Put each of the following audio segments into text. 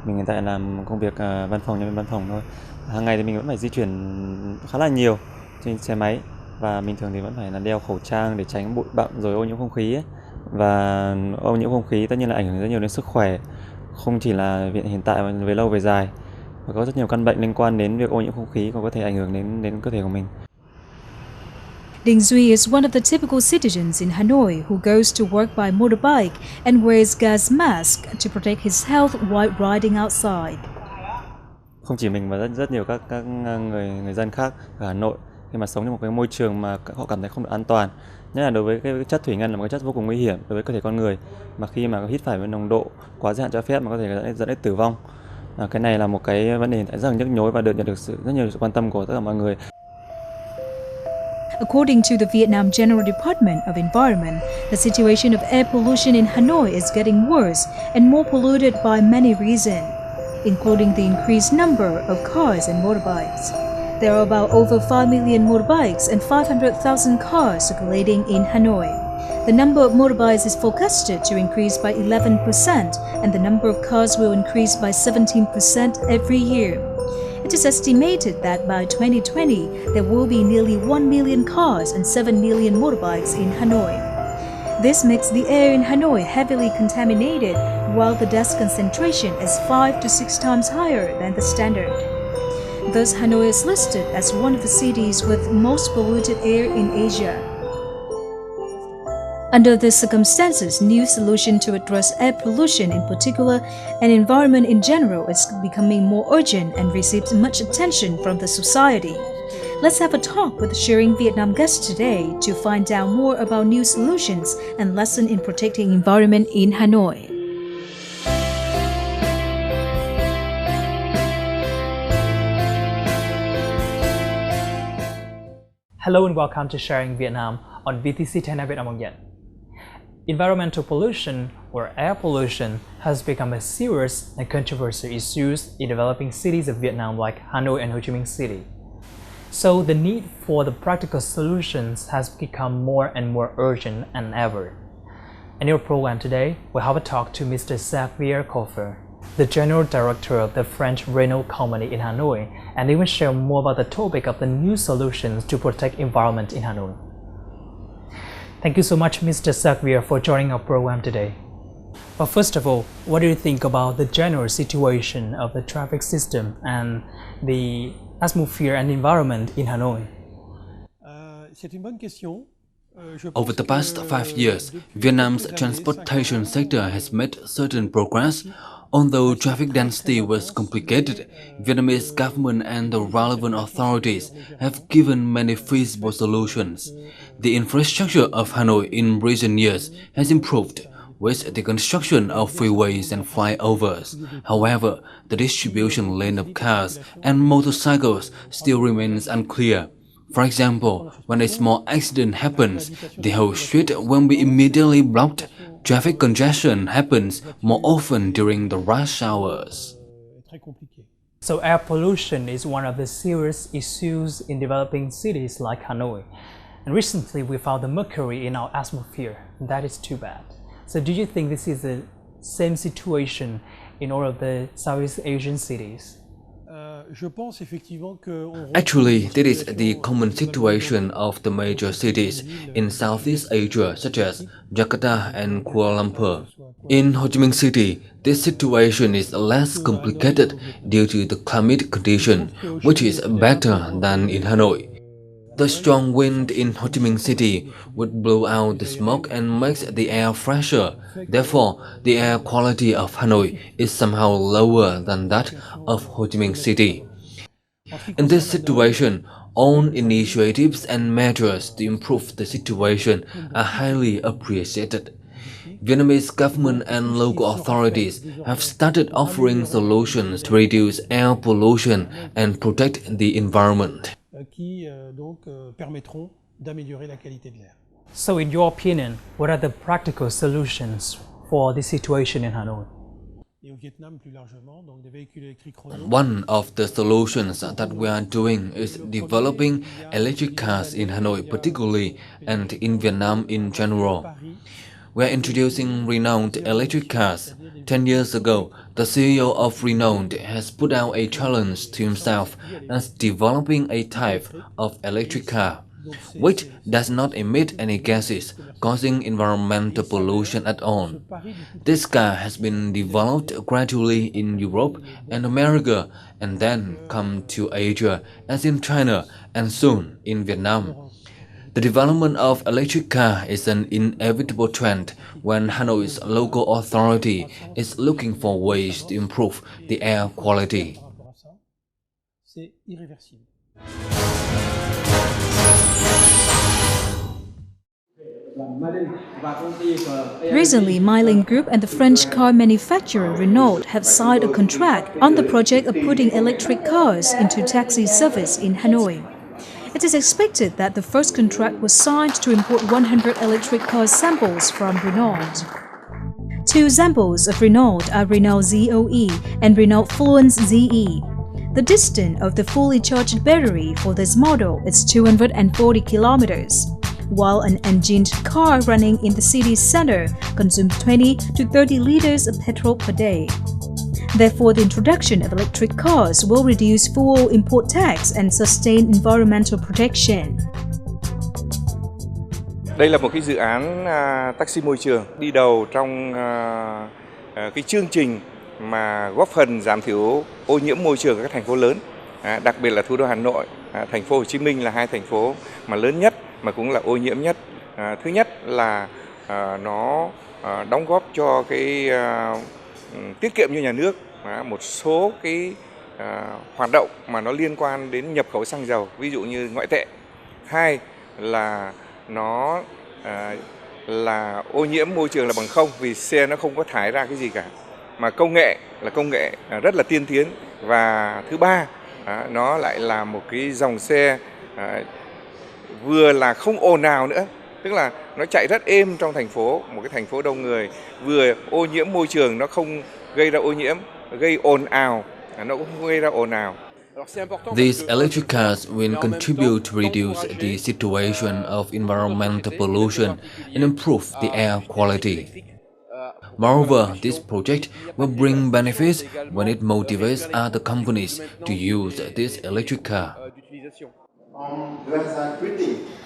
Mình hiện tại làm công việc văn phòng, nhân viên văn phòng thôi. Hàng ngày thì mình vẫn phải di chuyển khá là nhiều trên xe máy, và mình thường thì vẫn phải là đeo khẩu trang để tránh bụi bặm rồi ô nhiễm không khí ấy. Và ô nhiễm không khí tất nhiên là ảnh hưởng rất nhiều đến sức khỏe, không chỉ là hiện tại mà về lâu về dài. Và có rất nhiều căn bệnh liên quan đến việc ô nhiễm không khí còn có thể ảnh hưởng đến cơ thể của mình. Đình Duy is one of the typical citizens in Hanoi who goes to work by motorbike and wears gas mask to protect his health while riding outside. Không chỉ mình mà rất nhiều các người dân khác ở Hà Nội khi mà sống trong một cái môi trường mà họ cảm thấy không được an toàn, nhất là đối với cái chất thủy ngân là một cái chất vô cùng nguy hiểm đối với cơ thể con người, mà khi mà hít phải với nồng độ quá giới hạn cho phép mà có thể dẫn đến tử vong. Cái này là một cái vấn đề hiện tại rất là nhức nhối và được nhận được rất nhiều sự quan tâm của tất cả mọi người. According to the Vietnam General Department of Environment, the situation of air pollution in Hanoi is getting worse and more polluted by many reasons, including the increased number of cars and motorbikes. There are about over 5 million motorbikes and 500,000 cars circulating in Hanoi. The number of motorbikes is forecasted to increase by 11%, and the number of cars will increase by 17% every year. It is estimated that by 2020, there will be nearly 1 million cars and 7 million motorbikes in Hanoi. This makes the air in Hanoi heavily contaminated, while the dust concentration is 5 to 6 times higher than the standard. Thus, Hanoi is listed as one of the cities with most polluted air in Asia. Under these circumstances, new solution to address air pollution in particular and environment in general is becoming more urgent and receives much attention from the society. Let's have a talk with the Sharing Vietnam guest today to find out more about new solutions and lesson in protecting environment in Hanoi. Hello and welcome to Sharing Vietnam on VTC10 NETVIET. Environmental pollution or air pollution has become a serious and controversial issue in developing cities of Vietnam like Hanoi and Ho Chi Minh City. So the need for the practical solutions has become more and more urgent than ever. In your program today, we'll have a talk to Mr. XAVIER, the General Director of the French Renault company in Hanoi, and he will share more about the topic of the new solutions to protect environment in Hanoi. Thank you so much, Mr. XAVIER, for joining our program today. But first of all, what do you think about the general situation of the traffic system and the atmosphere and environment in Hanoi? Over the past 5 years, Vietnam's transportation sector has made certain progress. Although traffic density was complicated, Vietnamese government and the relevant authorities have given many feasible solutions. The infrastructure of Hanoi in recent years has improved with the construction of freeways and flyovers. However, the distribution lane of cars and motorcycles still remains unclear. For example, when a small accident happens, the whole street will be immediately blocked. Traffic congestion happens more often during the rush hours. So air pollution is one of the serious issues in developing cities like Hanoi. And recently we found the mercury in our atmosphere. That is too bad. So do you think this is the same situation in all of the Southeast Asian cities? Actually, this is the common situation of the major cities in Southeast Asia, such as Jakarta and Kuala Lumpur. In Ho Chi Minh City, this situation is less complicated due to the climate condition, which is better than in Hanoi. The strong wind in Ho Chi Minh City would blow out the smoke and makes the air fresher. Therefore, the air quality of Hanoi is somehow lower than that of Ho Chi Minh City. In this situation, all initiatives and measures to improve the situation are highly appreciated. Vietnamese government and local authorities have started offering solutions to reduce air pollution and protect the environment. So in your opinion, what are the practical solutions for this situation in Hanoi? One of the solutions that we are doing is developing electric cars in Hanoi particularly and in Vietnam in general. We are introducing Renault electric cars. 10 years ago, the CEO of Renault has put out a challenge to himself as developing a type of electric car which does not emit any gases, causing environmental pollution at all. This car has been developed gradually in Europe and America and then come to Asia, as in China, and soon in Vietnam. The development of electric car is an inevitable trend when Hanoi's local authority is looking for ways to improve the air quality. Recently, Mylin Group and the French car manufacturer Renault have signed a contract on the project of putting electric cars into taxi service in Hanoi. It is expected that the first contract was signed to import 100 electric car samples from Renault. Two samples of Renault are Renault ZOE and Renault Fluence ZE. The distance of the fully charged battery for this model is 240 kilometers, while an engined car running in the city center consumes 20 to 30 liters of petrol per day. Therefore, the introduction of electric cars will reduce fuel import tax and sustain environmental protection. Đây là một cái dự án taxi môi trường đi đầu trong cái chương trình mà góp phần giảm thiểu ô nhiễm môi trường ở các thành phố lớn, đặc biệt là thủ đô Hà Nội, thành phố Hồ Chí Minh là hai thành phố mà lớn nhất mà cũng là ô nhiễm nhất. Thứ nhất là nó đóng góp cho cái tiết kiệm cho nhà nước một số cái hoạt động mà nó liên quan đến nhập khẩu xăng dầu, ví dụ như ngoại tệ. Hai là nó là ô nhiễm môi trường là bằng không vì xe nó không có thải ra cái gì cả, mà công nghệ là công nghệ rất là tiên tiến. Và thứ ba, nó lại là một cái dòng xe vừa là không ồn ào nữa, tức là nó chạy rất êm trong thành phố, một cái thành phố đông người, vừa ô nhiễm môi trường, nó không gây ra ô nhiễm, gây ồn ào, nó cũng không gây ra ồn ào. These electric cars will contribute to reduce the situation of environmental pollution and improve the air quality. Moreover, this project will bring benefits when it motivates other companies to use this electric car.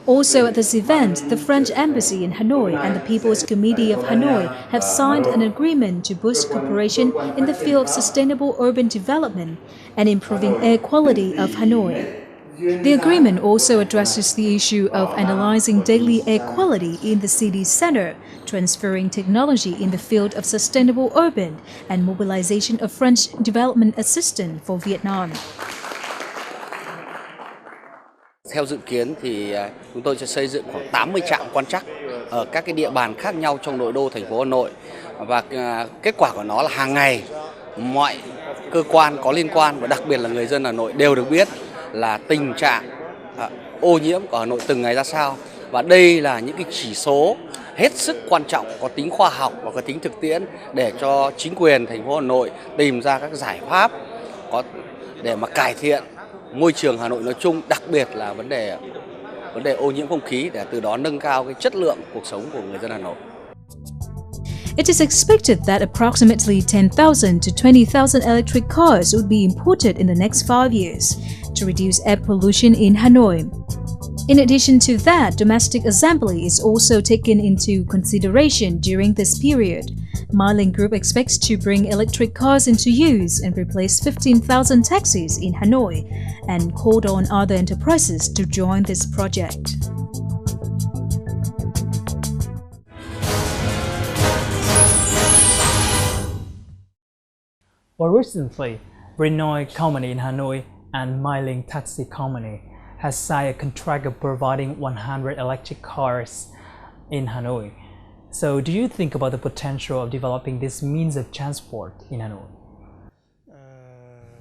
Also at this event, the French Embassy in Hanoi and the People's Committee of Hanoi have signed an agreement to boost cooperation in the field of sustainable urban development and improving air quality of Hanoi. The agreement also addresses the issue of analyzing daily air quality in the city center, transferring technology in the field of sustainable urban, and mobilization of French development assistance for Vietnam. Theo dự kiến thì chúng tôi sẽ xây dựng khoảng 80 trạm quan trắc ở các cái địa bàn khác nhau trong nội đô thành phố Hà Nội, và kết quả của nó là hàng ngày mọi cơ quan có liên quan và đặc biệt là người dân Hà Nội đều được biết là tình trạng ô nhiễm của Hà Nội từng ngày ra sao, và đây là những cái chỉ số hết sức quan trọng, có tính khoa học và có tính thực tiễn để cho chính quyền thành phố Hà Nội tìm ra các giải pháp để mà cải thiện môi trường Hà Nội nói chung, đặc biệt là vấn đề ô nhiễm không khí, để từ đó nâng cao cái chất lượng cuộc sống của người dân Hà Nội. It is expected that approximately 10,000 to 20,000 electric cars would be imported in the next 5 years to reduce air pollution in Hanoi. In addition to that, domestic assembly is also taken into consideration during this period. Mylin Group expects to bring electric cars into use and replace 15,000 taxis in Hanoi, and called on other enterprises to join this project. Well, recently, Renault company in Hanoi and Mylin taxi company has signed a contract of providing 100 electric cars in Hanoi. So do you think about the potential of developing this means of transport in Hanoi?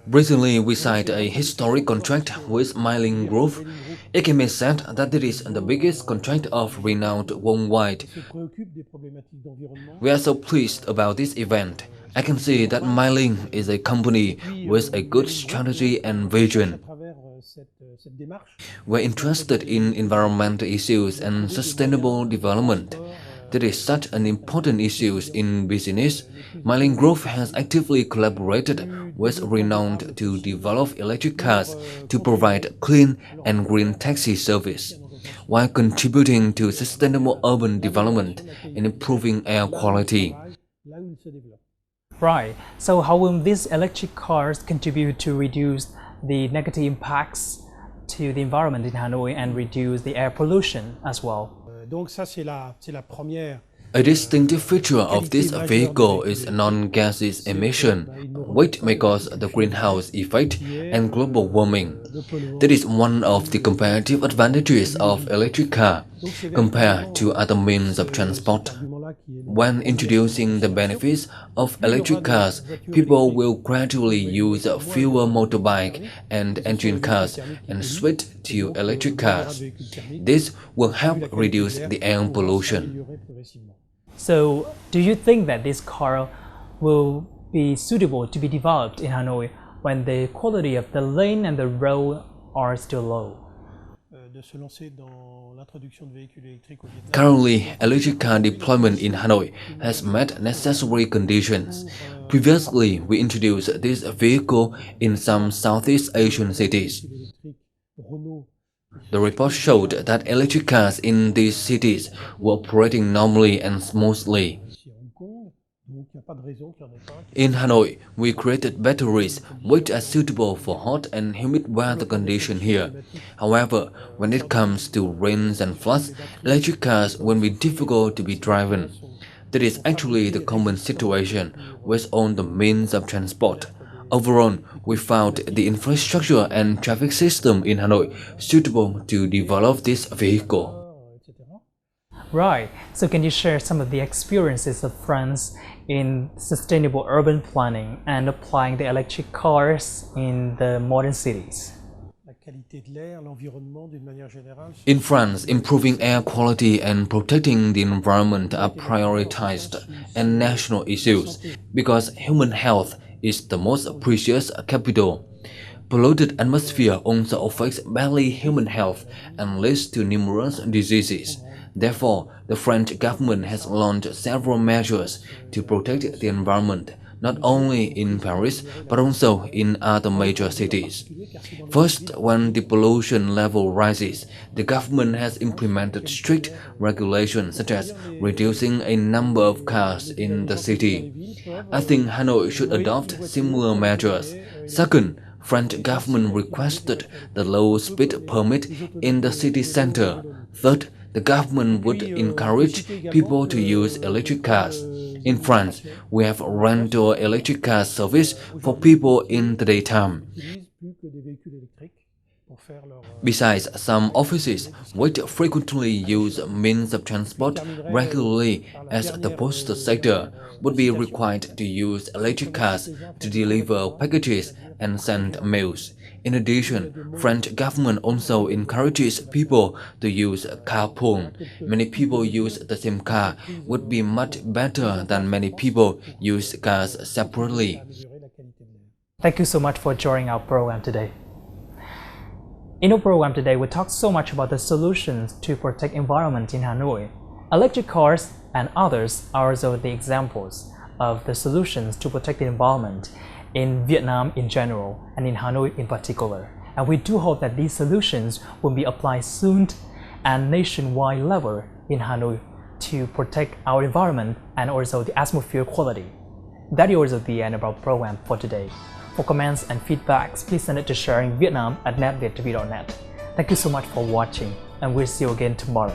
Recently, we signed a historic contract with Mylin Group. It can be said that it is the biggest contract of Renault worldwide. We are so pleased about this event. I can see that Mylin is a company with a good strategy and vision. We're interested in environmental issues and sustainable development. That is such an important issue in business. Mylene Group has actively collaborated with Renault to develop electric cars to provide clean and green taxi service, while contributing to sustainable urban development and improving air quality. Right. So how will these electric cars contribute to reduce the negative impacts to the environment in Hanoi and reduce the air pollution as well? Donc ça c'est la première. A distinctive feature of this vehicle is non-gaseous emission, which may cause the greenhouse effect and global warming. That is one of the comparative advantages of electric car compared to other means of transport. When introducing the benefits of electric cars, people will gradually use fewer motorbike and engine cars and switch to electric cars. This will help reduce the air pollution. So, do you think that this car will be suitable to be developed in Hanoi when the quality of the lane and the road are still low? Currently, electric car deployment in Hanoi has met necessary conditions. Previously, we introduced this vehicle in some Southeast Asian cities. The report showed that electric cars in these cities were operating normally and smoothly. In Hanoi, we created batteries which are suitable for hot and humid weather conditions here. However, when it comes to rains and floods, electric cars will be difficult to be driven. That is actually the common situation with all the means of transport. Overall, we found the infrastructure and traffic system in Hanoi suitable to develop this vehicle. Right. So can you share some of the experiences of France in sustainable urban planning and applying the electric cars in the modern cities? In France, improving air quality and protecting the environment are prioritized and national issues because human health is the most precious capital. Polluted atmosphere also affects badly human health and leads to numerous diseases. Therefore, the French government has launched several measures to protect the environment, not only in Paris, but also in other major cities. First, when the pollution level rises, the government has implemented strict regulations such as reducing a number of cars in the city. I think Hanoi should adopt similar measures. Second, French government requested the low-speed permit in the city center. Third, the government would encourage people to use electric cars. In France, we have rental electric car service for people in the daytime. Besides, some offices which frequently use means of transport regularly as the postal sector would be required to use electric cars to deliver packages and send mails. In addition, French government also encourages people to use carpool. Many people use the same car would be much better than many people use cars separately. Thank you so much for joining our program today. In our program today, we talked so much about the solutions to protect environment in Hanoi. Electric cars and others are also the examples of the solutions to protect the environment in Vietnam in general and in Hanoi in particular. And we do hope that these solutions will be applied soon and nationwide level in Hanoi to protect our environment and also the atmosphere quality. That is also the end of our program for today. For comments and feedbacks, please send it to sharingvietnam@netviet.net. Thank you so much for watching, and we'll see you again tomorrow.